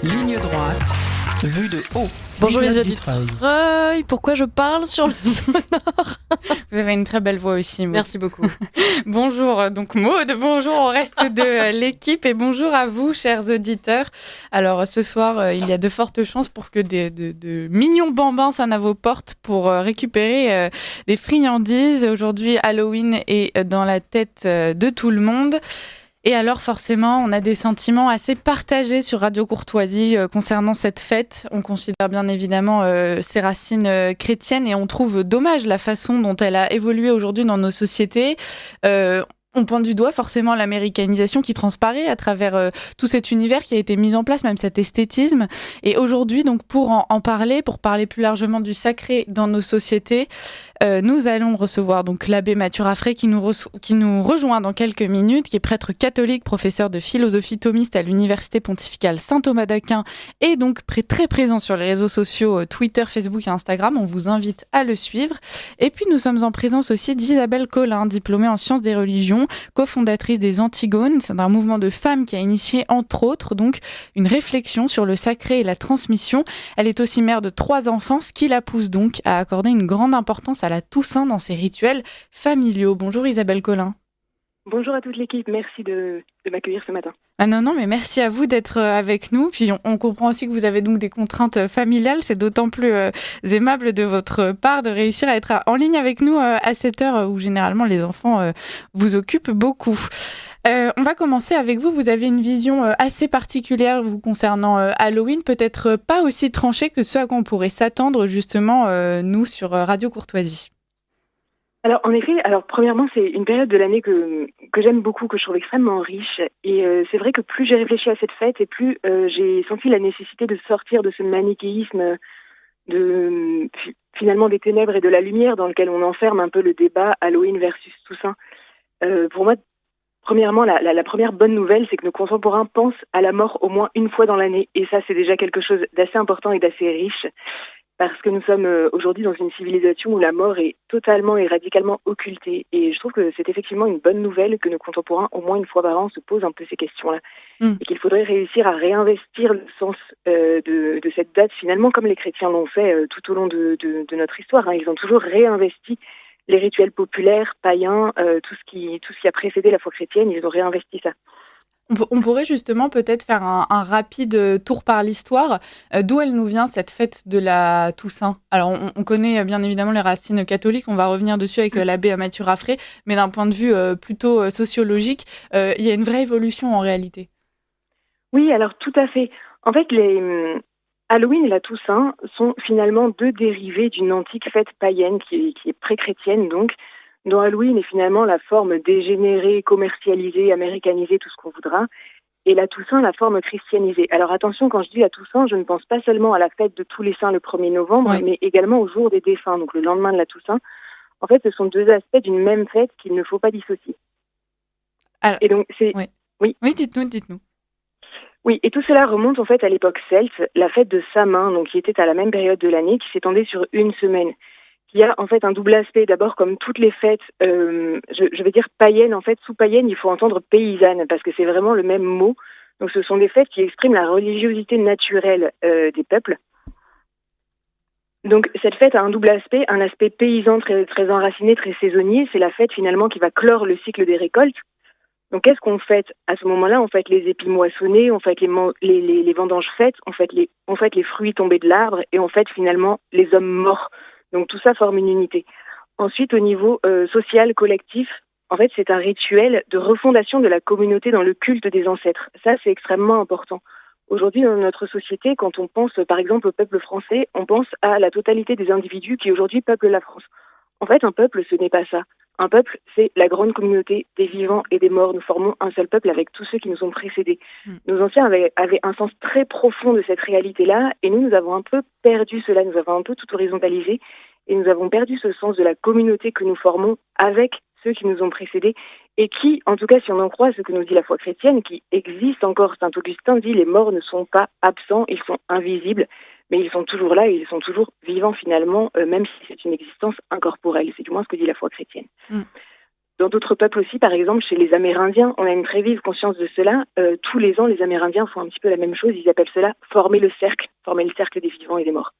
Ligne droite, vue de haut. Bonjour les auditeurs. Pourquoi je parle sur le sonore? Vous avez une très belle voix aussi, Maud. Merci beaucoup. Bonjour, donc Maud, bonjour au reste de l'équipe et bonjour à vous, chers auditeurs. Alors ce soir, il y a de fortes chances pour que de mignons bambins sonnent à vos portes pour récupérer des friandises. Aujourd'hui, Halloween est dans la tête de tout le monde. Et alors forcément, on a des sentiments assez partagés sur Radio Courtoisie concernant cette fête. On considère bien évidemment ses racines chrétiennes et on trouve dommage la façon dont elle a évolué aujourd'hui dans nos sociétés. On pointe du doigt forcément l'américanisation qui transparaît à travers tout cet univers qui a été mis en place, même cet esthétisme. Et aujourd'hui, donc pour en parler, pour parler plus largement du sacré dans nos sociétés, nous allons recevoir donc l'abbé Mathieu Raffray qui nous rejoint dans quelques minutes, qui est prêtre catholique, professeur de philosophie thomiste à l'université pontificale Saint-Thomas d'Aquin et donc très présent sur les réseaux sociaux Twitter, Facebook et Instagram. On vous invite à le suivre. Et puis nous sommes en présence aussi d'Isabelle Collin, diplômée en sciences des religions, cofondatrice des Antigones. C'est un mouvement de femmes qui a initié entre autres donc une réflexion sur le sacré et la transmission. Elle est aussi mère de 3 enfants, ce qui la pousse donc à accorder une grande importance à la Toussaint dans ses rituels familiaux. Bonjour Isabelle Collin. Bonjour à toute l'équipe, merci de m'accueillir ce matin. Ah non, mais merci à vous d'être avec nous. Puis on comprend aussi que vous avez donc des contraintes familiales. C'est d'autant plus aimable de votre part de réussir à être en ligne avec nous à cette heure où généralement les enfants vous occupent beaucoup. On va commencer avec vous. Vous avez une vision assez particulière vous concernant Halloween, peut-être pas aussi tranchée que ce à quoi on pourrait s'attendre justement nous sur Radio Courtoisie. Alors en effet, premièrement c'est une période de l'année que j'aime beaucoup, que je trouve extrêmement riche et c'est vrai que plus j'ai réfléchi à cette fête et plus j'ai senti la nécessité de sortir de ce manichéisme finalement des ténèbres et de la lumière dans lequel on enferme un peu le débat Halloween versus Toussaint. Pour moi, premièrement, la première bonne nouvelle, c'est que nos contemporains pensent à la mort au moins une fois dans l'année. Et ça, c'est déjà quelque chose d'assez important et d'assez riche. Parce que nous sommes aujourd'hui dans une civilisation où la mort est totalement et radicalement occultée. Et je trouve que c'est effectivement une bonne nouvelle que nos contemporains, au moins une fois par an, se posent un peu ces questions-là. Et qu'il faudrait réussir à réinvestir le sens de cette date, finalement, comme les chrétiens l'ont fait tout au long de notre histoire. Ils ont toujours réinvesti les rituels populaires, païens, tout ce qui a précédé la foi chrétienne, ils ont réinvesti ça. On pourrait justement peut-être faire un rapide tour par l'histoire. D'où elle nous vient cette fête de la Toussaint? Alors on connaît bien évidemment les racines catholiques, on va revenir dessus avec l'abbé Mathieu Raffray, mais d'un point de vue plutôt sociologique, il y a une vraie évolution en réalité. Oui, alors tout à fait. En fait, Halloween et la Toussaint sont finalement 2 dérivés d'une antique fête païenne qui est pré-chrétienne, donc, dont Halloween est finalement la forme dégénérée, commercialisée, américanisée, tout ce qu'on voudra, et la Toussaint la forme christianisée. Alors attention, quand je dis la Toussaint, je ne pense pas seulement à la fête de tous les saints le 1er novembre, oui, mais également au jour des défunts, donc le lendemain de la Toussaint. En fait, ce sont 2 aspects d'une même fête qu'il ne faut pas dissocier. Alors, et donc, c'est... Oui, dites-nous. Oui, et tout cela remonte en fait à l'époque celte, la fête de Samin, donc qui était à la même période de l'année, qui s'étendait sur une semaine. Il y a en fait un double aspect. D'abord, comme toutes les fêtes, je vais dire païennes. En fait, sous païenne, il faut entendre paysanne, parce que c'est vraiment le même mot. Donc ce sont des fêtes qui expriment la religiosité naturelle des peuples. Donc cette fête a un double aspect, un aspect paysan très, très enraciné, très saisonnier. C'est la fête finalement qui va clore le cycle des récoltes. Donc qu'est-ce qu'on fête à ce moment-là? On fête les épis moissonnés, on fête les vendanges faites, on fête les fruits tombés de l'arbre et on fête finalement les hommes morts. Donc tout ça forme une unité. Ensuite, au niveau social, collectif, en fait, c'est un rituel de refondation de la communauté dans le culte des ancêtres. Ça, c'est extrêmement important. Aujourd'hui, dans notre société, quand on pense par exemple au peuple français, on pense à la totalité des individus qui aujourd'hui peuplent la France. En fait, un peuple, ce n'est pas ça. Un peuple, c'est la grande communauté des vivants et des morts. Nous formons un seul peuple avec tous ceux qui nous ont précédés. Nos anciens avaient un sens très profond de cette réalité-là, et nous avons un peu perdu cela. Nous avons un peu tout horizontalisé, et nous avons perdu ce sens de la communauté que nous formons avec ceux qui nous ont précédés, et qui, en tout cas, si on en croit ce que nous dit la foi chrétienne, qui existe encore. Saint Augustin dit « les morts ne sont pas absents, ils sont invisibles ». Mais ils sont toujours là et ils sont toujours vivants finalement, même si c'est une existence incorporelle. C'est du moins ce que dit la foi chrétienne. Dans d'autres peuples aussi, par exemple, chez les Amérindiens, on a une très vive conscience de cela. Tous les ans, les Amérindiens font un petit peu la même chose. Ils appellent cela former le cercle des vivants et des morts.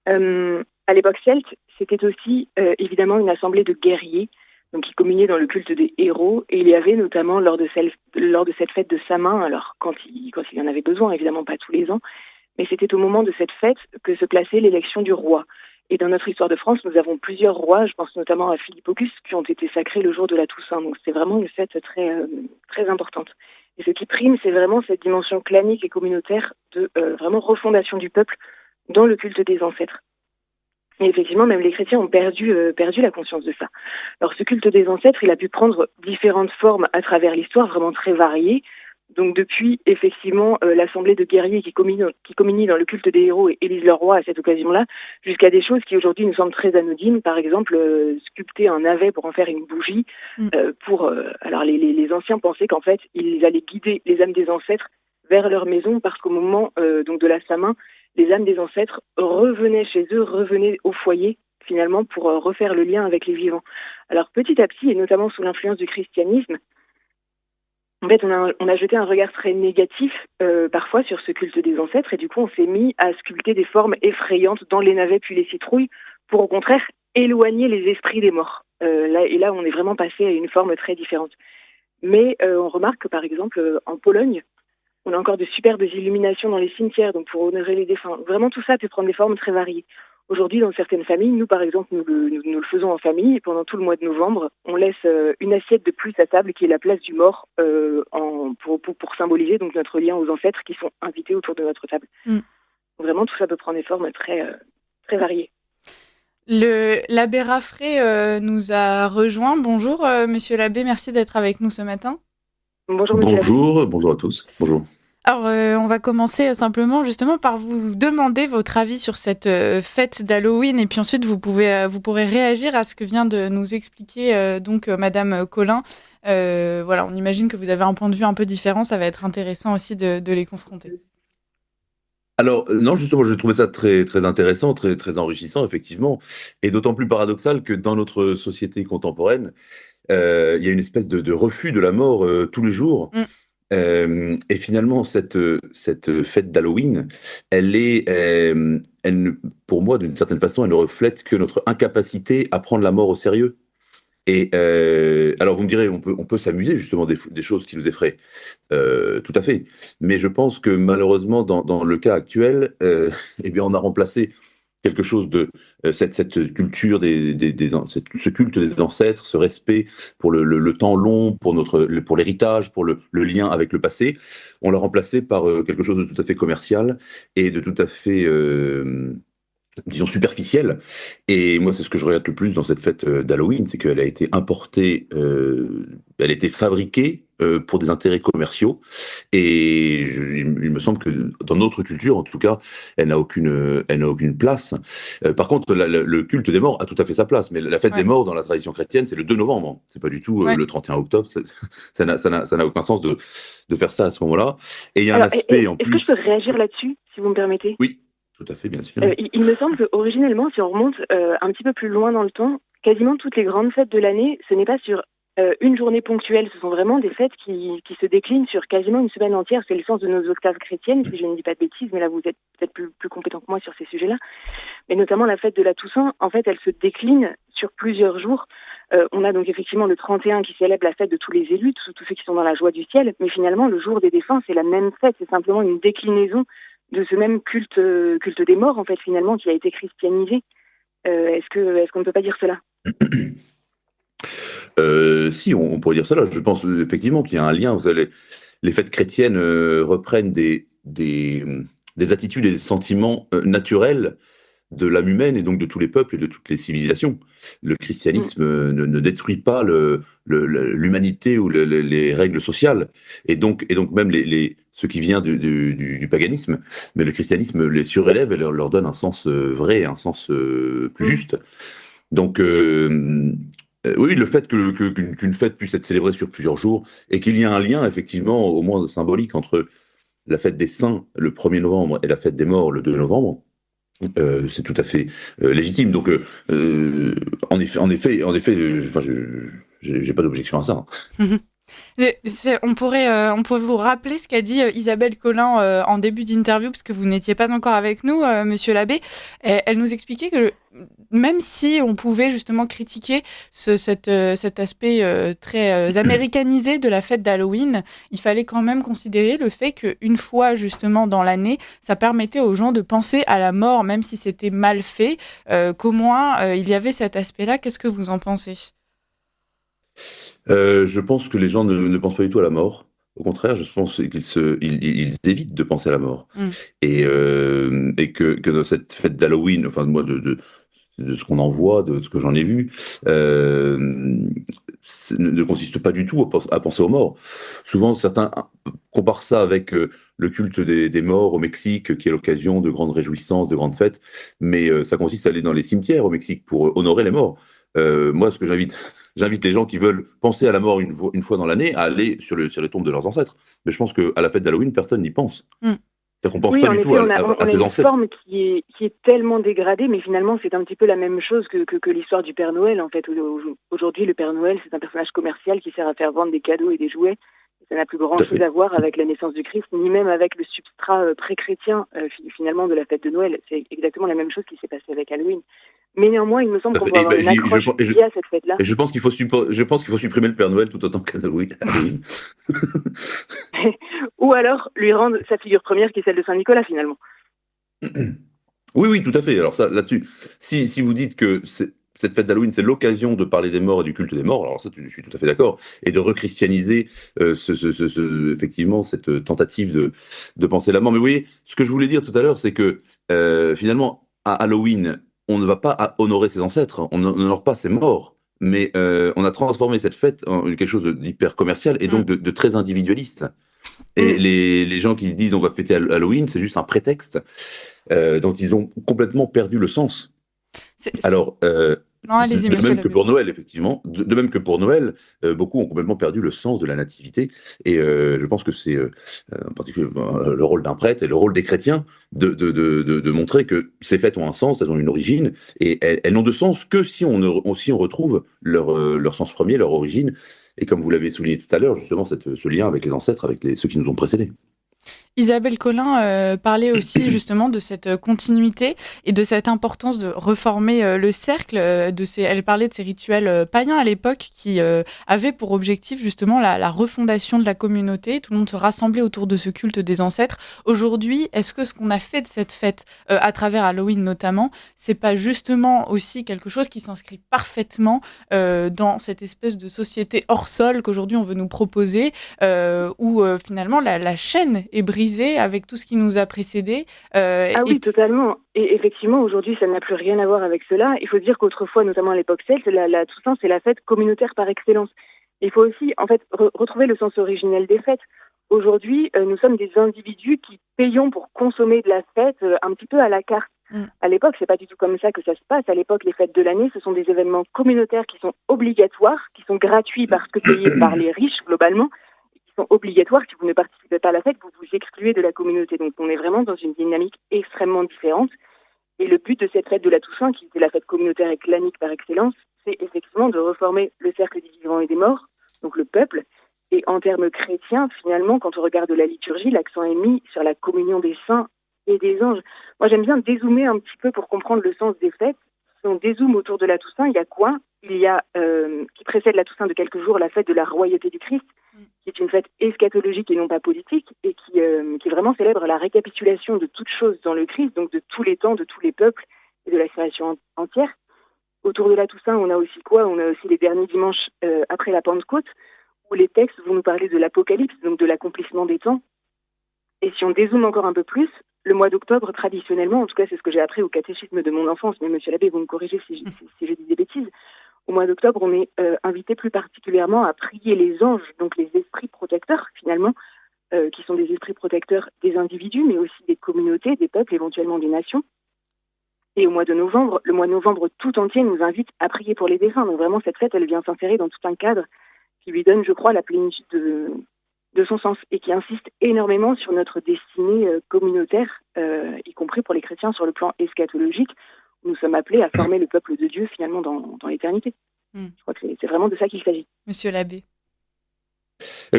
À l'époque celte, c'était aussi évidemment une assemblée de guerriers, donc qui communiaient dans le culte des héros. Et il y avait notamment lors de cette fête de Samin, alors quand il y en avait besoin, évidemment pas tous les ans, mais c'était au moment de cette fête que se plaçait l'élection du roi. Et dans notre histoire de France, nous avons plusieurs rois, je pense notamment à Philippe Auguste, qui ont été sacrés le jour de la Toussaint. Donc c'est vraiment une fête très importante. Et ce qui prime, c'est vraiment cette dimension clanique et communautaire de vraiment refondation du peuple dans le culte des ancêtres. Et effectivement, même les chrétiens ont perdu la conscience de ça. Alors ce culte des ancêtres, il a pu prendre différentes formes à travers l'histoire, vraiment très variées. Donc depuis, effectivement, l'assemblée de guerriers qui communient dans le culte des héros et élisent leur roi à cette occasion-là, jusqu'à des choses qui aujourd'hui nous semblent très anodines, par exemple sculpter un navet pour en faire une bougie. Alors les anciens pensaient qu'en fait, ils allaient guider les âmes des ancêtres vers leur maison, parce qu'au moment donc de la Samin, les âmes des ancêtres revenaient chez eux, revenaient au foyer, finalement, pour refaire le lien avec les vivants. Alors petit à petit, et notamment sous l'influence du christianisme, en fait, on a jeté un regard très négatif parfois sur ce culte des ancêtres, et du coup, on s'est mis à sculpter des formes effrayantes dans les navets puis les citrouilles pour, au contraire, éloigner les esprits des morts. Là, on est vraiment passé à une forme très différente. Mais on remarque que, par exemple, en Pologne, on a encore de superbes illuminations dans les cimetières, donc pour honorer les défunts. Vraiment, tout ça peut prendre des formes très variées. Aujourd'hui, dans certaines familles, nous, par exemple, nous le faisons en famille, et pendant tout le mois de novembre, on laisse une assiette de plus à table qui est la place du mort pour symboliser donc notre lien aux ancêtres qui sont invités autour de notre table. Vraiment, tout ça peut prendre des formes très variées. L'abbé Raffray nous a rejoint. Bonjour, monsieur l'abbé, merci d'être avec nous ce matin. Bonjour, monsieur l'abbé. Bonjour à tous. Bonjour. Alors, on va commencer simplement justement par vous demander votre avis sur cette fête d'Halloween, et puis ensuite vous pourrez réagir à ce que vient de nous expliquer Madame Collin. Voilà, on imagine que vous avez un point de vue un peu différent, ça va être intéressant aussi de les confronter. Alors, non, justement, je trouvais ça très, très intéressant, très, très enrichissant, effectivement, et d'autant plus paradoxal que dans notre société contemporaine, il y a une espèce de refus de la mort tous les jours. Et finalement, cette fête d'Halloween, pour moi, d'une certaine façon, elle ne reflète que notre incapacité à prendre la mort au sérieux. Et alors, vous me direz, on peut s'amuser justement des choses qui nous effraient, tout à fait. Mais je pense que malheureusement, dans le cas actuel, eh bien, on a remplacé quelque chose de cette culture ce culte des ancêtres, ce respect pour le temps long, pour l'héritage, pour le lien avec le passé. On l'a remplacé par quelque chose de tout à fait commercial et de tout à fait disons superficielle. Et moi, c'est ce que je regarde le plus dans cette fête d'Halloween, c'est qu'elle a été importée, elle a été fabriquée pour des intérêts commerciaux. Et il me semble que dans notre culture, en tout cas, elle n'a aucune place. Par contre, le culte des morts a tout à fait sa place. Mais la fête des morts dans la tradition chrétienne, c'est le 2 novembre. C'est pas du tout le 31 octobre. Ça n'a aucun sens de faire ça à ce moment-là. Et il y a un aspect en plus. Est-ce que je peux réagir là-dessus, si vous me permettez ? Oui. Tout à fait, bien sûr. Il me semble qu'originellement, si on remonte un petit peu plus loin dans le temps, quasiment toutes les grandes fêtes de l'année, ce n'est pas sur une journée ponctuelle, ce sont vraiment des fêtes qui se déclinent sur quasiment une semaine entière. C'est le sens de nos octaves chrétiennes, si je ne dis pas de bêtises, mais là vous êtes peut-être plus compétent que moi sur ces sujets-là. Mais notamment la fête de la Toussaint, en fait, elle se décline sur plusieurs jours. On a donc effectivement le 31 qui célèbre la fête de tous les élus, tous ceux qui sont dans la joie du ciel, mais finalement le jour des défunts, c'est la même fête, c'est simplement une déclinaison de ce même culte des morts, en fait, finalement, qui a été christianisé. Est-ce qu'on ne peut pas dire cela ? Si, on pourrait dire cela. Je pense effectivement qu'il y a un lien. Vous savez, les fêtes chrétiennes reprennent des attitudes et des sentiments naturels de l'âme humaine et donc de tous les peuples et de toutes les civilisations. Le christianisme ne détruit pas l'humanité ou les règles sociales. Et donc même ce qui vient du paganisme, mais le christianisme les surélève et leur donne un sens vrai, un sens plus juste. Donc oui, le fait qu'une fête puisse être célébrée sur plusieurs jours et qu'il y a un lien effectivement au moins symbolique entre la fête des saints le 1er novembre et la fête des morts le 2 novembre, C'est tout à fait légitime. Donc, en effet, enfin, j'ai pas d'objection à ça. On pourrait vous rappeler ce qu'a dit Isabelle Collin en début d'interview, parce que vous n'étiez pas encore avec nous, Monsieur l'abbé. Elle nous expliquait que même si on pouvait justement critiquer cet aspect très américanisé de la fête d'Halloween, il fallait quand même considérer le fait qu'une fois justement dans l'année, ça permettait aux gens de penser à la mort, même si c'était mal fait, qu'au moins il y avait cet aspect-là. Qu'est-ce que vous en pensez ? Je pense que les gens ne pensent pas du tout à la mort. Au contraire, je pense qu'ils évitent de penser à la mort. Et que dans cette fête d'Halloween, enfin moi de ce qu'on en voit, de ce que j'en ai vu, ne consiste pas du tout à penser aux morts. Souvent, certains comparent ça avec le culte des morts au Mexique, qui est l'occasion de grandes réjouissances, de grandes fêtes, mais ça consiste à aller dans les cimetières au Mexique pour honorer les morts. Moi, ce que j'invite les gens qui veulent penser à la mort une fois dans l'année à aller sur les tombes de leurs ancêtres. Mais je pense qu'à la fête d'Halloween, personne n'y pense. C'est-à-dire qu'on pense pas du tout à ses ancêtres. On a une forme qui est tellement dégradée, mais finalement c'est un petit peu la même chose que l'histoire du Père Noël. En fait, aujourd'hui, le Père Noël, c'est un personnage commercial qui sert à faire vendre des cadeaux et des jouets. Ça n'a plus grand-chose à voir avec la naissance du Christ, ni même avec le substrat pré-chrétien finalement de la fête de Noël. C'est exactement la même chose qui s'est passée avec Halloween. Mais néanmoins, il me semble qu'on peut avoir une accroche liée à cette fête-là. Et je pense qu'il faut supprimer le Père Noël tout autant qu'Halloween. Ou alors lui rendre sa figure première qui est celle de Saint-Nicolas finalement. Oui, tout à fait. Alors ça, là-dessus, si vous dites que cette fête d'Halloween, c'est l'occasion de parler des morts et du culte des morts, alors ça, je suis tout à fait d'accord, et de rechristianiser effectivement cette tentative de penser la mort. Mais vous voyez, ce que je voulais dire tout à l'heure, c'est que finalement, à Halloween, on ne va pas honorer ses ancêtres, on n'honore pas ses morts, mais on a transformé cette fête en quelque chose d'hyper commercial et donc de très individualiste. Et les gens qui se disent on va fêter Halloween, c'est juste un prétexte. Donc ils ont complètement perdu le sens. Alors, non, allez-y, de même que pour Noël, effectivement, de même que pour Noël, beaucoup ont complètement perdu le sens de la nativité. Et je pense que c'est en particulier le rôle d'un prêtre et le rôle des chrétiens de montrer que ces fêtes ont un sens, elles ont une origine, et elles n'ont de sens que si on retrouve leur sens premier, leur origine. Et comme vous l'avez souligné tout à l'heure, justement, ce lien avec les ancêtres, avec ceux qui nous ont précédés. Isabelle Collin parlait aussi justement de cette continuité et de cette importance de reformer le cercle. Elle parlait de ces rituels païens à l'époque qui avaient pour objectif justement la refondation de la communauté. Tout le monde se rassemblait autour de ce culte des ancêtres. Aujourd'hui, est-ce que ce qu'on a fait de cette fête, à travers Halloween notamment, c'est pas justement aussi quelque chose qui s'inscrit parfaitement dans cette espèce de société hors sol qu'aujourd'hui on veut nous proposer, où finalement la chaîne est brisée avec tout ce qui nous a précédé. Oui, totalement. Et effectivement, aujourd'hui, ça n'a plus rien à voir avec cela. Il faut dire qu'autrefois, notamment à l'époque celte, la Toussaint, c'est la fête communautaire par excellence. Il faut aussi, en fait, retrouver le sens originel des fêtes. Aujourd'hui, nous sommes des individus qui payons pour consommer de la fête un petit peu à la carte. À l'époque, c'est pas du tout comme ça que ça se passe. À l'époque, les fêtes de l'année, ce sont des événements communautaires qui sont obligatoires, qui sont gratuits parce que payés par les riches, globalement, sont obligatoires. Si vous ne participez pas à la fête, vous vous excluez de la communauté. Donc on est vraiment dans une dynamique extrêmement différente. Et le but de cette fête de la Toussaint, qui est la fête communautaire et clanique par excellence, c'est effectivement de reformer le cercle des vivants et des morts, donc le peuple. Et en termes chrétiens, finalement, quand on regarde la liturgie, l'accent est mis sur la communion des saints et des anges. Moi, j'aime bien dézoomer un petit peu pour comprendre le sens des fêtes. Si on dézoome autour de la Toussaint, il y a quoi ? Il y a, qui précède la Toussaint de quelques jours, la fête de la royauté du Christ, qui est une fête eschatologique et non pas politique, et qui vraiment célèbre la récapitulation de toutes choses dans le Christ, donc de tous les temps, de tous les peuples et de la création entière. Autour de la Toussaint, on a aussi quoi ? On a aussi les derniers dimanches après la Pentecôte, où les textes vont nous parler de l'Apocalypse, donc de l'accomplissement des temps. Et si on dézoome encore un peu plus, le mois d'octobre, traditionnellement, en tout cas c'est ce que j'ai appris au catéchisme de mon enfance, mais monsieur l'abbé, vous me corrigez si je dis des bêtises, au mois d'octobre, on est invité plus particulièrement à prier les anges, donc les esprits protecteurs finalement, qui sont des esprits protecteurs des individus, mais aussi des communautés, des peuples, éventuellement des nations. Et au mois de novembre, le mois de novembre tout entier nous invite à prier pour les défunts. Donc vraiment, cette fête, elle vient s'insérer dans tout un cadre qui lui donne, je crois, la plénitude de son sens et qui insiste énormément sur notre destinée communautaire y compris pour les chrétiens sur le plan eschatologique. Nous sommes appelés à former le peuple de Dieu finalement dans l'éternité. Je crois que c'est vraiment de ça qu'il s'agit. Monsieur l'abbé.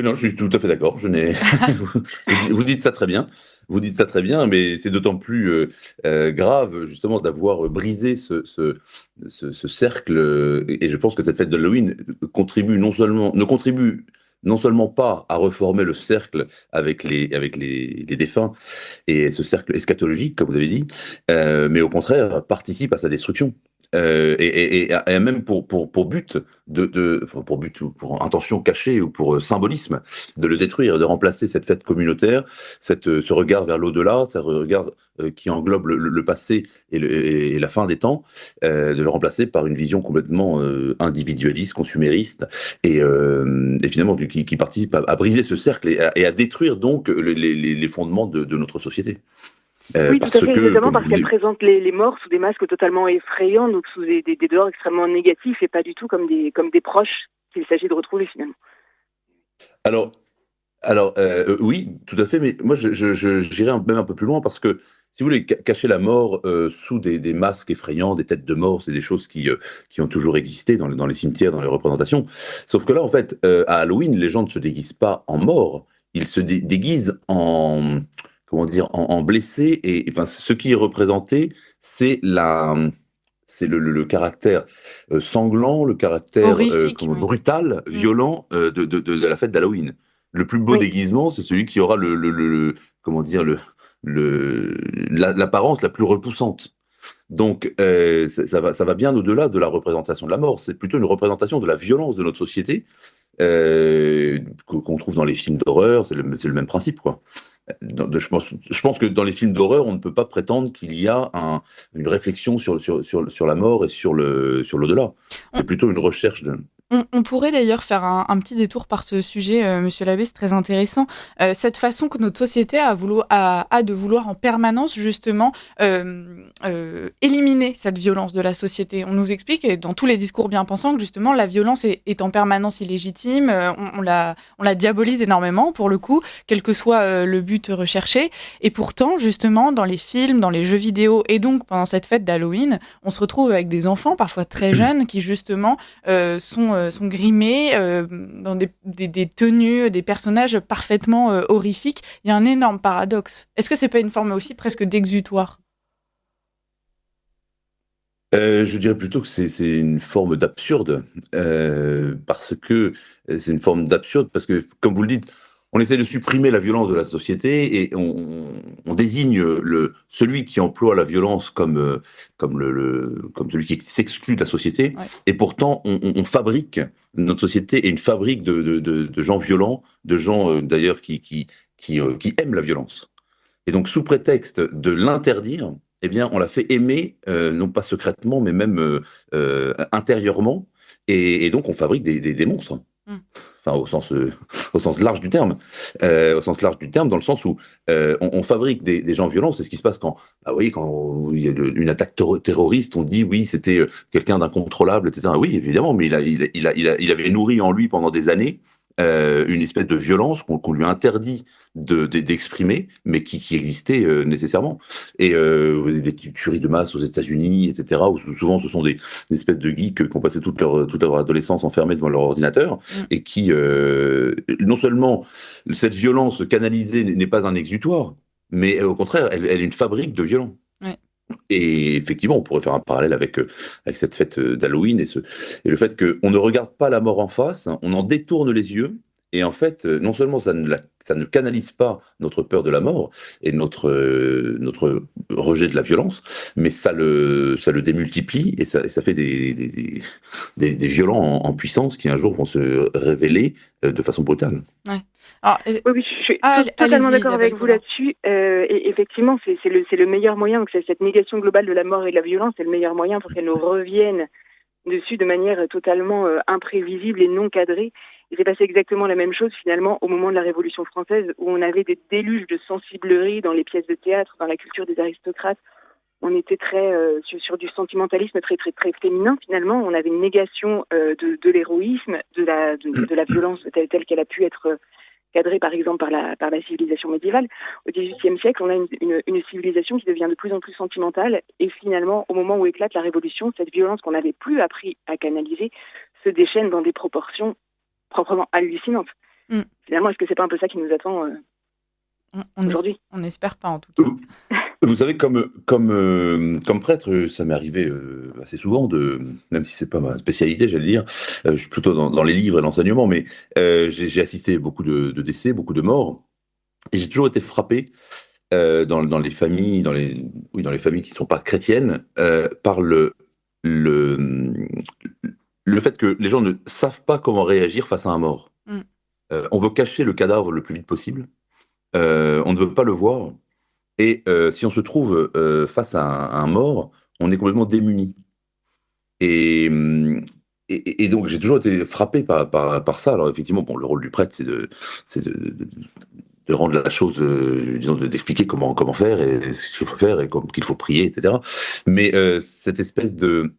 Non, je suis tout à fait d'accord. Vous dites ça très bien. Vous dites ça très bien, mais c'est d'autant plus grave justement d'avoir brisé ce cercle. Et je pense que cette fête d'Halloween ne contribue non seulement pas à reformer le cercle avec les défunts et ce cercle eschatologique, comme vous avez dit, mais au contraire participe à sa destruction. Et même pour but pour intention cachée ou pour symbolisme de le détruire, de remplacer cette fête communautaire, ce regard vers l'au-delà, ce regard qui englobe le passé et la fin des temps, de le remplacer par une vision complètement individualiste, consumériste et finalement qui participe à briser ce cercle et à détruire donc les fondements de notre société. Oui, tout à fait, notamment parce qu'elle présente les morts sous des masques totalement effrayants, donc sous des dehors extrêmement négatifs et pas du tout comme des proches qu'il s'agit de retrouver finalement. Alors, oui, tout à fait, mais moi j'irais même un peu plus loin parce que, si vous voulez, cacher la mort sous des masques effrayants, des têtes de mort, c'est des choses qui ont toujours existé dans les cimetières, dans les représentations. Sauf que là, en fait, à Halloween, les gens ne se déguisent pas en morts, ils se déguisent en blessés, et enfin, ce qui est représenté, c'est le caractère sanglant, le caractère horrifique, brutal, violent de la fête d'Halloween. Le plus beau déguisement, c'est celui qui aura l'apparence la plus repoussante. Donc, ça va bien au-delà de la représentation de la mort. C'est plutôt une représentation de la violence de notre société qu'on trouve dans les films d'horreur. C'est le même principe, quoi. Je pense que dans les films d'horreur, on ne peut pas prétendre qu'il y a une réflexion sur la mort et sur l'au-delà. C'est plutôt une recherche de... On pourrait d'ailleurs faire un petit détour par ce sujet, Monsieur l'abbé, c'est très intéressant. Cette façon que notre société a de vouloir en permanence, justement, éliminer cette violence de la société. On nous explique, et dans tous les discours bien pensants, que justement, la violence est en permanence illégitime. On la diabolise énormément, pour le coup, quel que soit le but recherché. Et pourtant, justement, dans les films, dans les jeux vidéo, et donc pendant cette fête d'Halloween, on se retrouve avec des enfants, parfois très jeunes, qui justement sont grimés dans des tenues, des personnages parfaitement horrifiques. Il y a un énorme paradoxe. Est-ce que c'est pas une forme aussi presque d'exutoire ? Je dirais plutôt que c'est une forme d'absurde, parce que c'est une forme d'absurde, parce que, comme vous le dites, on essaie de supprimer la violence de la société et on désigne celui qui emploie la violence comme celui qui s'exclut de la société. Ouais. Et pourtant, on fabrique, notre société est une fabrique de gens violents, de gens d'ailleurs qui aiment la violence. Et donc, sous prétexte de l'interdire, eh bien, on l'a fait aimer, non pas secrètement, mais même intérieurement. Et donc, on fabrique des monstres. Enfin, au sens large du terme. Au sens large du terme, dans le sens où on fabrique des gens violents. C'est ce qui se passe quand il y a une attaque terroriste, on dit oui, c'était quelqu'un d'incontrôlable, etc. Oui, évidemment, mais il avait nourri en lui pendant des années une espèce de violence qu'on lui a interdit d'exprimer, mais qui existait nécessairement. Et les tueries de masse aux États-Unis, etc., où souvent ce sont des espèces de geeks qui ont passé toute leur adolescence enfermés devant leur ordinateur, et qui, non seulement cette violence canalisée n'est pas un exutoire, mais au contraire, elle est une fabrique de violence. Ouais. Et effectivement, on pourrait faire un parallèle avec cette fête d'Halloween et le fait qu'on ne regarde pas la mort en face, on en détourne les yeux, et en fait, non seulement ça ne canalise pas notre peur de la mort et notre rejet de la violence, mais ça le démultiplie, et ça fait des violents en puissance qui un jour vont se révéler de façon brutale. Ouais. Alors, oui, je suis totalement d'accord avec vous là-dessus. Et effectivement, c'est le meilleur moyen. Donc, cette négation globale de la mort et de la violence, c'est le meilleur moyen pour qu'elle nous revienne dessus de manière totalement imprévisible et non cadrée. Il s'est passé exactement la même chose finalement au moment de la Révolution française, où on avait des déluges de sensiblerie dans les pièces de théâtre, dans la culture des aristocrates. On était très sur du sentimentalisme très très très féminin finalement. On avait une négation de l'héroïsme, de la violence telle qu'elle a pu être cadré par exemple par la civilisation médiévale. Au XVIIIe siècle, on a une civilisation qui devient de plus en plus sentimentale et finalement, au moment où éclate la Révolution, cette violence qu'on n'avait plus appris à canaliser se déchaîne dans des proportions proprement hallucinantes. Finalement, est-ce que c'est pas un peu ça qui nous attend aujourd'hui ? On n'espère pas en tout cas. Vous savez, comme prêtre, ça m'est arrivé assez souvent, même si c'est pas ma spécialité, j'allais dire, je suis plutôt dans les livres et l'enseignement, mais j'ai assisté beaucoup de décès, beaucoup de morts, et j'ai toujours été frappé dans les familles, dans les familles qui ne sont pas chrétiennes, par le fait que les gens ne savent pas comment réagir face à un mort. On veut cacher le cadavre le plus vite possible, on ne veut pas le voir. Et si on se trouve face à un mort, on est complètement démuni. Et donc j'ai toujours été frappé par ça. Alors effectivement, bon, le rôle du prêtre, c'est de rendre la chose, disons, d'expliquer comment faire et ce qu'il faut faire et qu'il faut prier, etc. Mais cette espèce de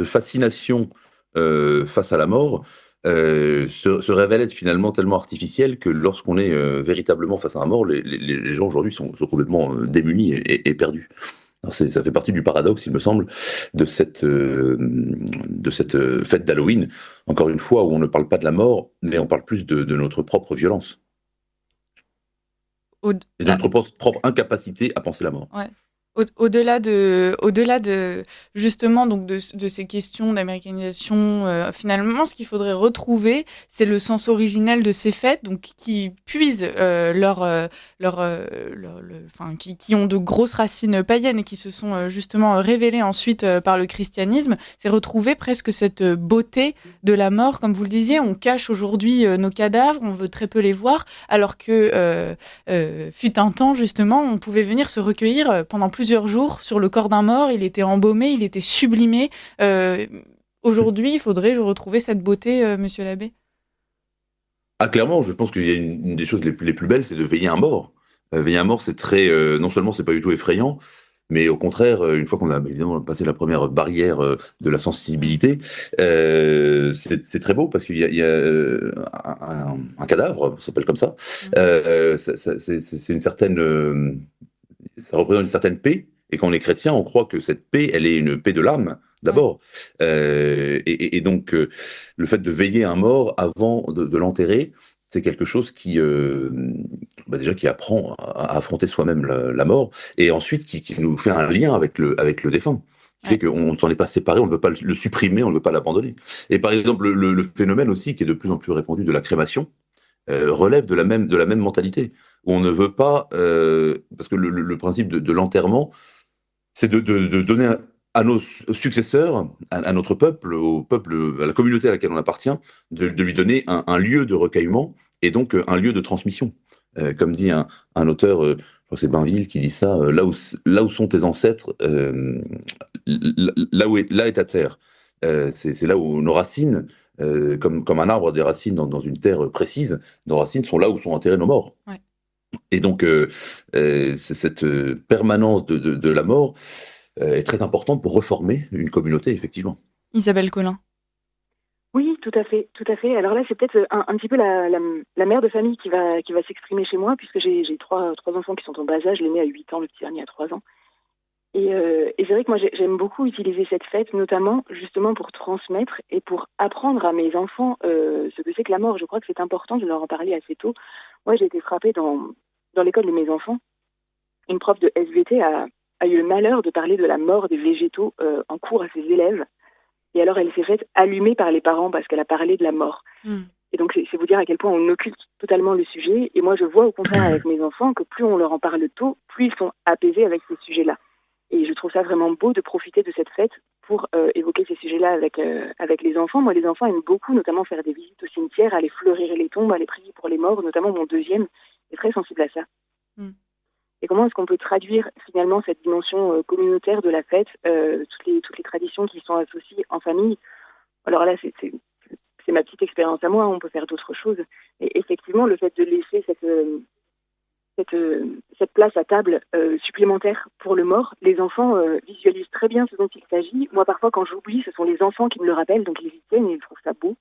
fascination face à la mort se révèle être finalement tellement artificielle que lorsqu'on est véritablement face à un mort, les gens aujourd'hui sont complètement démunis et perdus. Alors ça fait partie du paradoxe, il me semble, de cette fête d'Halloween, encore une fois, où on ne parle pas de la mort, mais on parle plus de notre propre violence. Et de notre propre incapacité à penser la mort. Ouais. Au-delà de justement donc de ces questions d'américanisation, finalement, ce qu'il faudrait retrouver, c'est le sens originel de ces fêtes, donc qui puisent qui ont de grosses racines païennes et qui se sont justement révélées ensuite par le christianisme. C'est retrouver presque cette beauté de la mort, comme vous le disiez. On cache aujourd'hui nos cadavres, on veut très peu les voir, alors que fut un temps justement, on pouvait venir se recueillir pendant plusieurs jours sur le corps d'un mort, il était embaumé, il était sublimé. Aujourd'hui, il faudrait retrouver cette beauté, monsieur l'abbé. Ah, clairement, je pense qu'il y a une des choses les plus belles, c'est de veiller un mort. Veiller un mort, c'est très... non seulement c'est pas du tout effrayant, mais au contraire, une fois qu'on a évidemment passé la première barrière de la sensibilité, c'est très beau parce qu'il y a un cadavre, ça s'appelle comme ça. C'est une certaine... ça représente une certaine paix. Et quand on est chrétien, on croit que cette paix, elle est une paix de l'âme, d'abord. Et donc, le fait de veiller un mort avant de l'enterrer, c'est quelque chose qui, déjà, qui apprend à affronter soi-même la mort, et ensuite qui nous fait un lien avec le défunt. Qui fait qu'on ne s'en est pas séparé, on ne veut pas le supprimer, on ne veut pas l'abandonner. Et par exemple, le phénomène aussi, qui est de plus en plus répandu, de la crémation, relève de la même mentalité, où on ne veut pas, parce que le principe de l'enterrement, c'est de donner à nos successeurs, à notre peuple, à la communauté à laquelle on appartient, de lui donner un lieu de recueillement et donc un lieu de transmission. Comme dit un auteur, je crois que c'est Bainville qui dit ça, là où sont tes ancêtres, là est ta terre. C'est là où nos racines, comme un arbre a des racines dans une terre précise, nos racines sont là où sont enterrés nos morts. Ouais. Et donc, cette permanence de la mort est très importante pour reformer une communauté, effectivement. Isabelle Collin. Oui, tout à fait, tout à fait. Alors là, c'est peut-être un petit peu la mère de famille qui va s'exprimer chez moi, puisque j'ai trois enfants qui sont en bas âge, l'aîné a 8 ans, le petit dernier a 3 ans. Et c'est vrai que moi, j'aime beaucoup utiliser cette fête, notamment justement pour transmettre et pour apprendre à mes enfants ce que c'est que la mort. Je crois que c'est important de leur en parler assez tôt. Moi, j'ai été frappée dans l'école de mes enfants. Une prof de SVT a eu le malheur de parler de la mort des végétaux en cours à ses élèves. Et alors, elle s'est faite allumer par les parents parce qu'elle a parlé de la mort. Et donc, c'est vous dire à quel point on occulte totalement le sujet. Et moi, je vois au contraire avec mes enfants que plus on leur en parle tôt, plus ils sont apaisés avec ces sujets-là. Et je trouve ça vraiment beau de profiter de cette fête pour évoquer ces sujets-là avec les enfants. Moi, les enfants aiment beaucoup, notamment faire des visites au cimetière, aller fleurir les tombes, aller prier pour les morts. Notamment mon deuxième est très sensible à ça. Et comment est-ce qu'on peut traduire finalement cette dimension communautaire de la fête, toutes les traditions qui sont associées en famille. Alors là, c'est ma petite expérience à moi, on peut faire d'autres choses. Et effectivement, le fait de laisser cette place à table supplémentaire pour le mort, les enfants visualisent très bien ce dont il s'agit. Moi, parfois, quand j'oublie, ce sont les enfants qui me le rappellent, donc ils y tiennent et je trouve ça beau.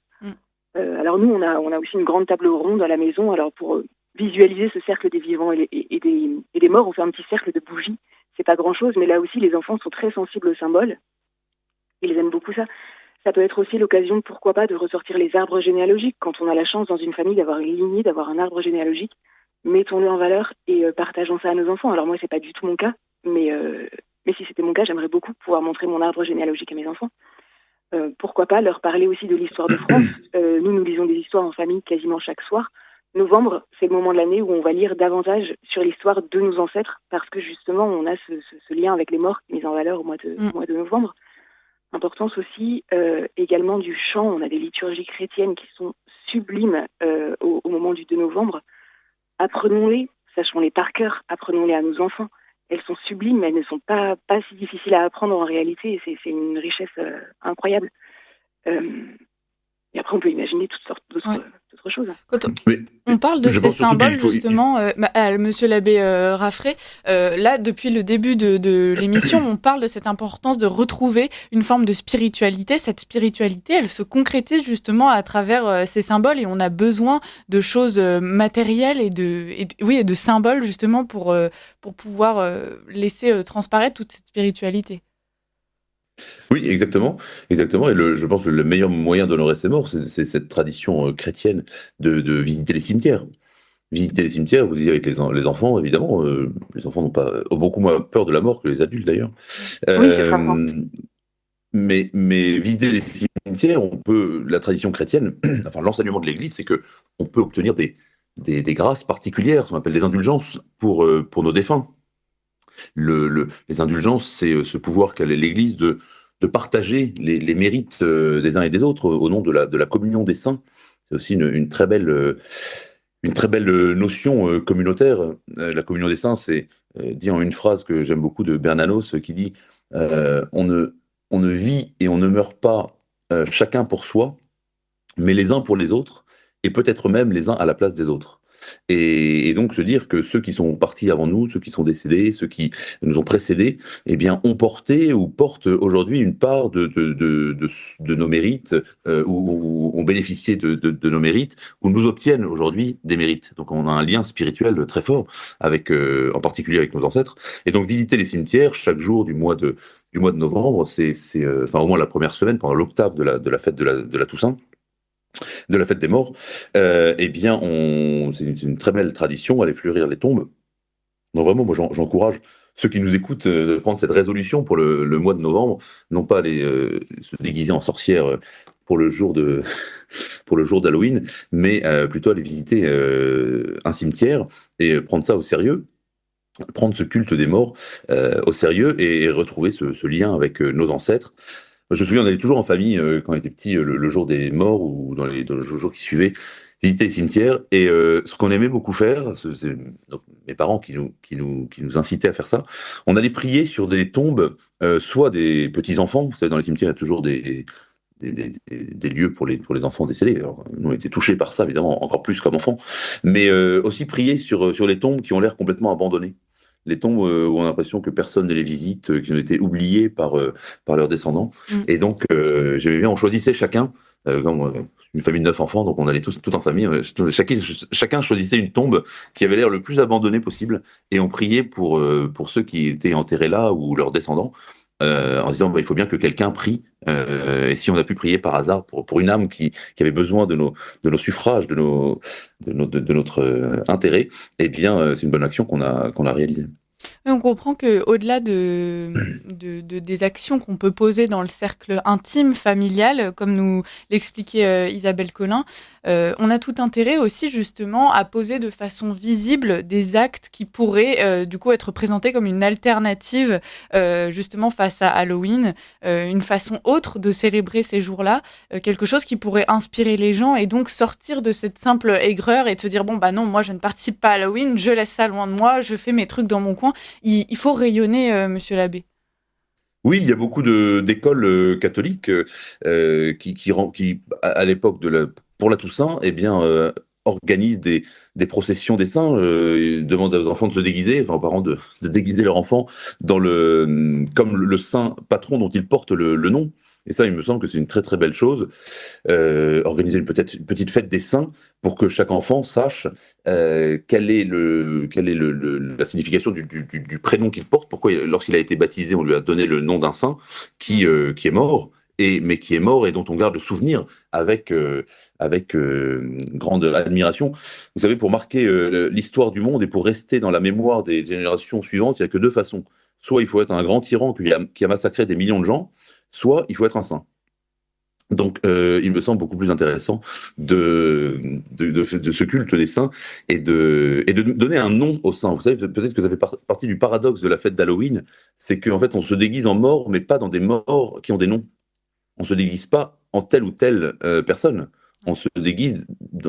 Alors nous, on a aussi une grande table ronde à la maison. Alors pour visualiser ce cercle des vivants et des morts, on fait un petit cercle de bougies. C'est pas grand-chose, mais là aussi, les enfants sont très sensibles aux symboles. Ils aiment beaucoup ça. Ça peut être aussi l'occasion, pourquoi pas, de ressortir les arbres généalogiques. Quand on a la chance dans une famille d'avoir une lignée, d'avoir un arbre généalogique, mettons-le en valeur et partageons ça à nos enfants. Alors moi, c'est pas du tout mon cas, mais si c'était mon cas, j'aimerais beaucoup pouvoir montrer mon arbre généalogique à mes enfants. Pourquoi pas leur parler aussi de l'histoire de France. Nous lisons des histoires en famille quasiment chaque soir. Novembre, c'est le moment de l'année où on va lire davantage sur l'histoire de nos ancêtres, parce que justement, on a ce lien avec les morts mis en valeur au mois de novembre. Importance aussi également du chant. On a des liturgies chrétiennes qui sont sublimes au moment du 2 novembre. Apprenons-les, sachons-les par cœur, apprenons-les à nos enfants. Elles sont sublimes, mais elles ne sont pas si difficiles à apprendre en réalité. C'est une richesse incroyable. Et après, on peut imaginer toutes sortes d'autres choses. Quand on parle de ces symboles, justement, monsieur l'abbé Raffray, là, depuis le début de l'émission, on parle de cette importance de retrouver une forme de spiritualité. Cette spiritualité, elle se concrétise justement à travers ces symboles, et on a besoin de choses matérielles et de symboles, justement, pour pouvoir laisser transparaître toute cette spiritualité. Oui, exactement. Et je pense que le meilleur moyen d'honorer ses morts, c'est cette tradition chrétienne de visiter les cimetières. Visiter les cimetières, vous disiez avec les enfants, évidemment, les enfants ont beaucoup moins peur de la mort que les adultes d'ailleurs. Mais visiter les cimetières, la tradition chrétienne, enfin l'enseignement de l'Église, c'est que on peut obtenir des grâces particulières, ce qu'on appelle des indulgences pour nos défunts. Les indulgences, c'est ce pouvoir qu'a l'Église de partager les mérites des uns et des autres au nom de la communion des saints. C'est aussi une très belle notion communautaire. La communion des saints, c'est dit en une phrase que j'aime beaucoup de Bernanos qui dit on ne vit et on ne meurt pas chacun pour soi, mais les uns pour les autres, et peut-être même les uns à la place des autres. Et donc se dire que ceux qui sont partis avant nous, ceux qui sont décédés, ceux qui nous ont précédés, eh bien ont porté ou portent aujourd'hui une part de nos mérites, ou ont bénéficié de nos mérites, ou nous obtiennent aujourd'hui des mérites. Donc on a un lien spirituel très fort avec, en particulier avec nos ancêtres. Et donc visiter les cimetières chaque jour du mois de novembre, c'est au moins la première semaine pendant l'octave de la fête de la Toussaint, de la fête des morts, eh bien, c'est une très belle tradition, aller fleurir les tombes. Donc vraiment, moi, j'encourage ceux qui nous écoutent de prendre cette résolution pour le mois de novembre, non pas aller se déguiser en sorcière pour le jour d'Halloween, mais plutôt aller visiter un cimetière et prendre ça au sérieux, prendre ce culte des morts au sérieux et retrouver ce lien avec nos ancêtres. Je me souviens, on allait toujours en famille, quand on était petit, le jour des morts ou dans les jours qui suivaient, visiter les cimetières. Et ce qu'on aimait beaucoup faire, c'est mes parents qui nous incitaient à faire ça. On allait prier sur des tombes, soit des petits-enfants. Vous savez, dans les cimetières, il y a toujours des lieux pour les enfants décédés. Alors, nous, on était touchés par ça, évidemment, encore plus comme enfants. Mais aussi prier sur les tombes qui ont l'air complètement abandonnées. Les tombes où on a l'impression que personne ne les visite, qui ont été oubliées par leurs descendants. Et donc, j'aimais bien, on choisissait chacun, une famille de 9 enfants, donc on allait tous en famille, chacun choisissait une tombe qui avait l'air le plus abandonnée possible, et on priait pour ceux qui étaient enterrés là, ou leurs descendants, en disant il faut bien que quelqu'un prie, et si on a pu prier par hasard pour une âme qui avait besoin de nos suffrages, de notre intérêt, eh bien c'est une bonne action qu'on a réalisée. Mais on comprend qu'au-delà des actions qu'on peut poser dans le cercle intime, familial, comme nous l'expliquait Isabelle Collin, on a tout intérêt aussi justement à poser de façon visible des actes qui pourraient du coup être présentés comme une alternative justement face à Halloween, une façon autre de célébrer ces jours-là, quelque chose qui pourrait inspirer les gens et donc sortir de cette simple aigreur et de se dire bon bah non, moi je ne participe pas à Halloween, je laisse ça loin de moi, je fais mes trucs dans mon coin. Il faut rayonner, monsieur l'abbé. Oui, il y a beaucoup d'écoles catholiques qui, à l'époque pour la Toussaint, eh bien, organisent des processions des saints, demandent aux enfants de se déguiser, enfin aux parents de déguiser leur enfant comme le saint patron dont ils portent le nom. Et ça, il me semble que c'est une très très belle chose. Organiser peut-être une petite fête des saints pour que chaque enfant sache quelle est la signification du prénom qu'il porte. Pourquoi, lorsqu'il a été baptisé, on lui a donné le nom d'un saint qui est mort. Mais qui est mort et dont on garde le souvenir avec grande admiration. Vous savez, pour marquer l'histoire du monde et pour rester dans la mémoire des générations suivantes, il n'y a que deux façons. Soit il faut être un grand tyran qui a massacré des millions de gens, soit il faut être un saint. Donc, il me semble beaucoup plus intéressant de ce culte des saints et de donner un nom aux saints. Vous savez, peut-être que ça fait partie du paradoxe de la fête d'Halloween, c'est qu'en fait, on se déguise en mort, mais pas dans des morts qui ont des noms. On se déguise pas en telle ou telle personne. On se déguise,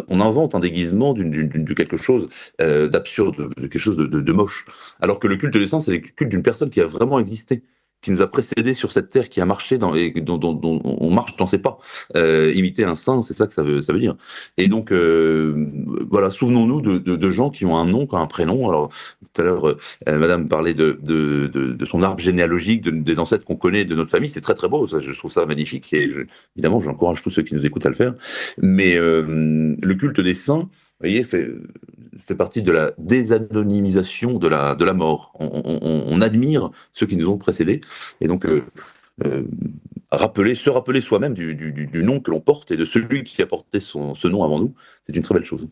on invente un déguisement de quelque chose d'absurde, de quelque chose de moche. Alors que le culte des saints, c'est le culte d'une personne qui a vraiment existé, qui nous a précédés sur cette terre, qui a marché et dont on marche dans ses pas. Imiter un saint, c'est ça que ça veut dire. Et donc, voilà, souvenons-nous de gens qui ont un nom, qui ont un prénom. Alors, tout à l'heure, Madame parlait de son arbre généalogique, des ancêtres qu'on connaît de notre famille. C'est très très beau, ça, je trouve ça magnifique. Et évidemment, j'encourage tous ceux qui nous écoutent à le faire. Mais le culte des saints, vous voyez, fait partie de la désanonymisation de la mort. On admire ceux qui nous ont précédés, et donc se rappeler soi-même du nom que l'on porte et de celui qui a porté ce nom avant nous, c'est une très belle chose.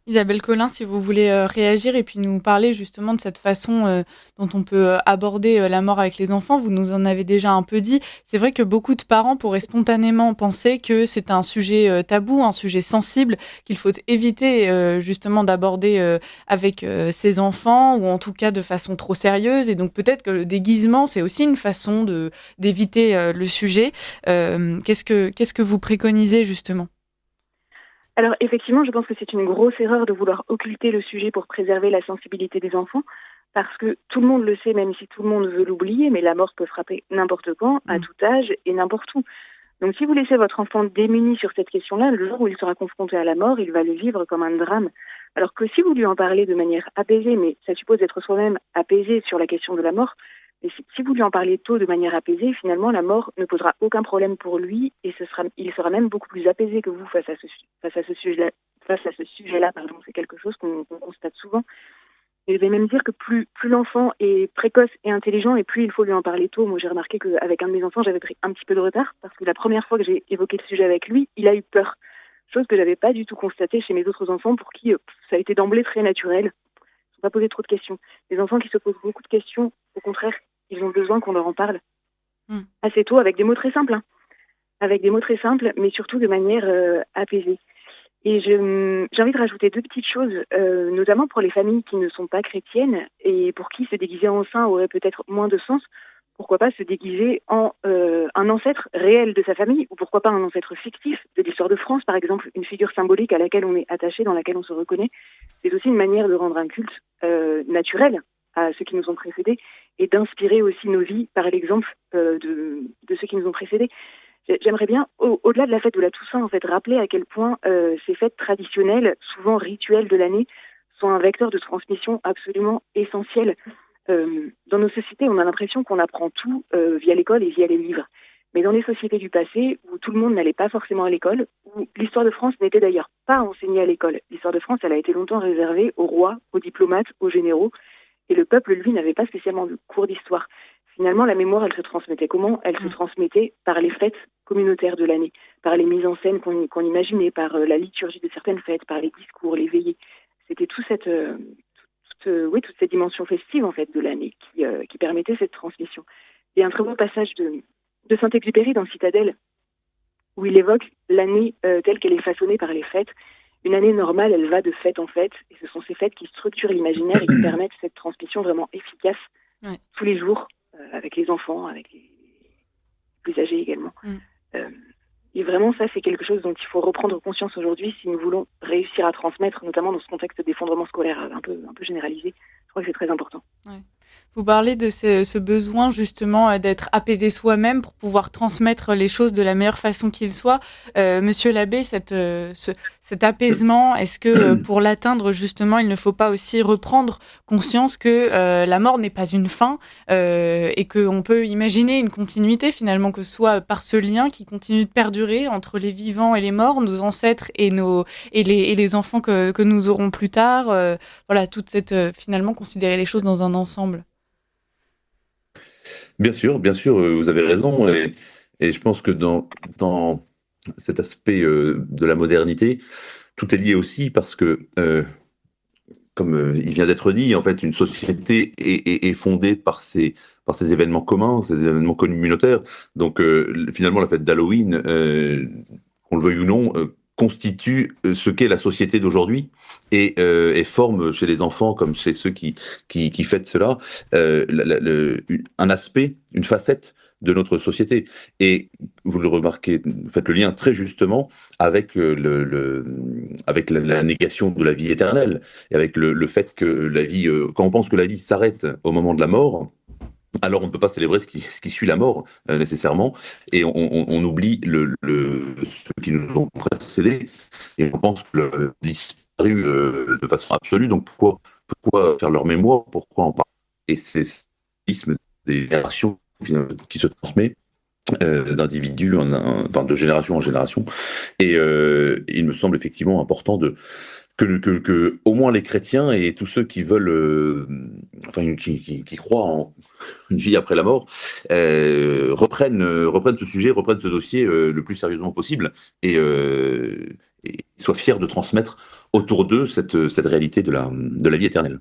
Isabelle Collin, si vous voulez réagir et puis nous parler justement de cette façon dont on peut aborder la mort avec les enfants, vous nous en avez déjà un peu dit. C'est vrai que beaucoup de parents pourraient spontanément penser que c'est un sujet tabou, un sujet sensible, qu'il faut éviter justement d'aborder avec ses enfants, ou en tout cas de façon trop sérieuse. Et donc peut-être que le déguisement, c'est aussi une façon d'éviter le sujet. Qu'est-ce que vous préconisez justement ? Alors effectivement, je pense que c'est une grosse erreur de vouloir occulter le sujet pour préserver la sensibilité des enfants, parce que tout le monde le sait, même si tout le monde veut l'oublier, mais la mort peut frapper n'importe quand, à tout âge et n'importe où. Donc si vous laissez votre enfant démuni sur cette question-là, le jour où il sera confronté à la mort, il va le vivre comme un drame. Alors que si vous lui en parlez de manière apaisée, mais ça suppose d'être soi-même apaisé sur la question de la mort, mais si vous lui en parlez tôt de manière apaisée, finalement, la mort ne posera aucun problème pour lui et il sera même beaucoup plus apaisé que vous face à ce sujet-là. Pardon, c'est quelque chose qu'on constate souvent. Et je vais même dire que plus l'enfant est précoce et intelligent, et plus il faut lui en parler tôt. Moi, j'ai remarqué qu'avec un de mes enfants, j'avais pris un petit peu de retard, parce que la première fois que j'ai évoqué le sujet avec lui, il a eu peur. Chose que j'avais pas du tout constatée chez mes autres enfants, pour qui ça a été d'emblée très naturel. Ils ne sont pas posés trop de questions. Les enfants qui se posent beaucoup de questions, au contraire, ils ont besoin qu'on leur en parle assez tôt, avec des mots très simples. Avec des mots très simples, mais surtout de manière apaisée. Et j'ai envie de rajouter deux petites choses, notamment pour les familles qui ne sont pas chrétiennes et pour qui se déguiser en saint aurait peut-être moins de sens. Pourquoi pas se déguiser en un ancêtre réel de sa famille, ou pourquoi pas un ancêtre fictif de l'histoire de France, par exemple, une figure symbolique à laquelle on est attaché, dans laquelle on se reconnaît. C'est aussi une manière de rendre un culte naturel à ceux qui nous ont précédés et d'inspirer aussi nos vies par l'exemple de ceux qui nous ont précédés. J'aimerais bien, au-delà de la fête de la Toussaint, en fait, rappeler à quel point ces fêtes traditionnelles, souvent rituelles de l'année, sont un vecteur de transmission absolument essentiel. Dans nos sociétés, on a l'impression qu'on apprend tout via l'école et via les livres. Mais dans les sociétés du passé, où tout le monde n'allait pas forcément à l'école, où l'histoire de France n'était d'ailleurs pas enseignée à l'école. L'histoire de France, elle a été longtemps réservée aux rois, aux diplomates, aux généraux, et le peuple, lui, n'avait pas spécialement de cours d'histoire. Finalement, la mémoire, elle se transmettait comment ? Elle se transmettait par les fêtes communautaires de l'année, par les mises en scène qu'on imaginait, par la liturgie de certaines fêtes, par les discours, les veillées. C'était toute cette dimension festive, en fait, de l'année qui permettait cette transmission. Il y a un très beau passage de Saint-Exupéry dans Citadelle, où il évoque l'année telle qu'elle est façonnée par les fêtes. Une année normale, elle va de fête en fête, et ce sont ces fêtes qui structurent l'imaginaire et qui permettent cette transmission vraiment efficace tous les jours, avec les enfants, avec les plus âgés également. Et vraiment, ça, c'est quelque chose dont il faut reprendre conscience aujourd'hui si nous voulons réussir à transmettre, notamment dans ce contexte d'effondrement scolaire un peu généralisé. Je crois que c'est très important. Ouais. Vous parlez de ce besoin justement d'être apaisé soi-même pour pouvoir transmettre les choses de la meilleure façon qu'il soit. Monsieur l'abbé, cet apaisement, est-ce que pour l'atteindre, justement, il ne faut pas aussi reprendre conscience que la mort n'est pas une fin et qu'on peut imaginer une continuité, finalement, que ce soit par ce lien qui continue de perdurer entre les vivants et les morts, nos ancêtres et les enfants que nous aurons plus tard. Voilà, toute cette, finalement, considérer les choses dans un ensemble. Bien sûr, vous avez raison. Et je pense que dans cet aspect de la modernité, tout est lié aussi parce que, comme il vient d'être dit, en fait, une société est fondée par ces événements communs, ces événements communautaires. Donc, finalement, la fête d'Halloween, qu'on le veuille ou non, constitue ce qu'est la société d'aujourd'hui et forme chez les enfants comme chez ceux qui fêtent cela un aspect, une facette de notre société. Et vous le remarquez, faites le lien très justement avec avec la négation de la vie éternelle et avec le fait que la vie, quand on pense que la vie s'arrête au moment de la mort, alors on ne peut pas célébrer ce qui suit la mort nécessairement, et on oublie ceux qui nous ont précédés, et on pense que le disparu de façon absolue. Donc pourquoi faire leur mémoire, pourquoi en parler? Et c'est l'isme des générations qui se transmet d'individus, enfin de génération en génération. Et il me semble effectivement important que au moins les chrétiens et tous ceux qui veulent, qui croient en une vie après la mort, reprennent ce sujet, reprennent ce dossier le plus sérieusement possible et soient fiers de transmettre autour d'eux cette réalité de la vie éternelle.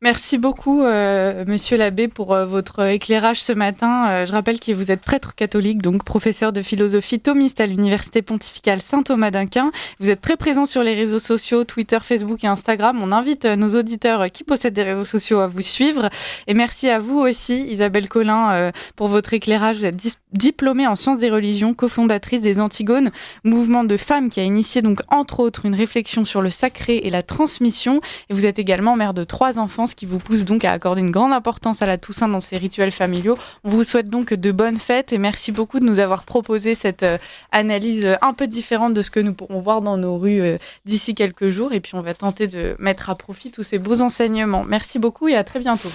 Merci beaucoup, Monsieur l'abbé, pour votre éclairage ce matin. Je rappelle que vous êtes prêtre catholique, donc professeur de philosophie thomiste à l'Université pontificale Saint-Thomas d'Aquin. Vous êtes très présent sur les réseaux sociaux, Twitter, Facebook et Instagram. On invite nos auditeurs qui possèdent des réseaux sociaux à vous suivre. Et merci à vous aussi, Isabelle Collin, pour votre éclairage. Vous êtes diplômée en sciences des religions, cofondatrice des Antigones, mouvement de femmes qui a initié donc entre autres une réflexion sur le sacré et la transmission. Et vous êtes également mère de 3 enfants, ce qui vous pousse donc à accorder une grande importance à la Toussaint dans ces rituels familiaux. On vous souhaite donc de bonnes fêtes et merci beaucoup de nous avoir proposé cette analyse un peu différente de ce que nous pourrons voir dans nos rues d'ici quelques jours. Et puis on va tenter de mettre à profit tous ces beaux enseignements. Merci beaucoup et à très bientôt.